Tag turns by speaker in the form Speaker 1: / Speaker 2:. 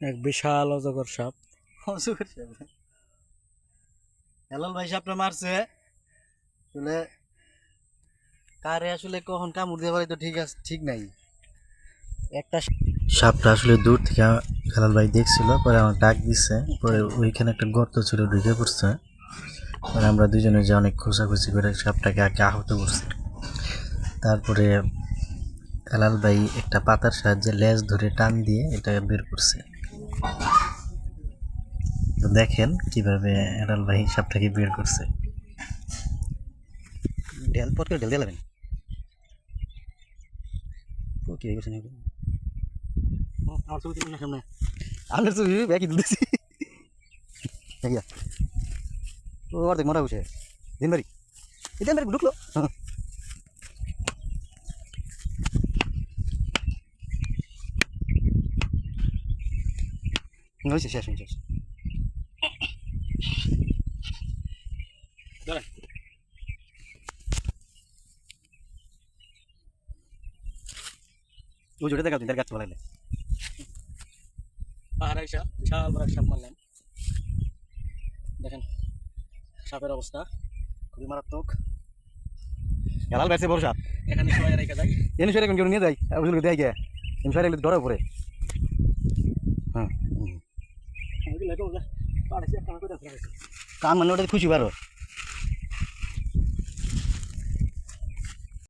Speaker 1: এক বিশাল অজগর সাপ।
Speaker 2: অজগর সাপ হেলাল ভাই সাপটা মারছে আসলে কারে আসলে কখন কামড় দিয়ে পারে তো ঠিক নাই একটা সাপটা আসলে দূর থেকে হেলাল ভাই দেখছিল পরে আমার ডাক দিচ্ছে পরে ওইখানে একটা গর্ত ছিল ঢুকে পড়ছে পরে আমরা দুজনে যে অনেক খোঁজাখুঁজি করে সাপটাকে আগে আহত করছি তারপরে হেলাল ভাই একটা পাতার সাহায্যে লেজ ধরে টান দিয়ে এটা বের করছে তো দেখেন কিভাবে হেলাল ভাই সাপটাকে বের করছে ঢেল পট করে ঢেল দিয়ে লাগবেন কি হয়ে গেছে নাকি
Speaker 1: আমার ছবি তুলি না সামনে।
Speaker 2: আপনার ছবি ব্যাগই তুলতেছি ও অর্ধেক মরা বসে দিন বাড়ি দিন বাড়ি ঢুকলো হয়েছে শেষ হয়েছে
Speaker 1: দাঁড়ান।
Speaker 2: ওই জোরে দেখা গাছ লাগলে
Speaker 1: পাহাড়ে আইসা বিশাল বড় এক সাপ মারলাম। দেখেন সাপের অবস্থা খুবই মারাত্মক।
Speaker 2: হেলাল ব্যাসে বড় সাপ
Speaker 1: এখানে সবাই রেখে যায়।
Speaker 2: এনে সরে কেউ নিয়ে যাই ওগুলো দেয় গে এনে সরে ধরা পড়ে হ্যাঁ কান মানে ওটা খুশি পারো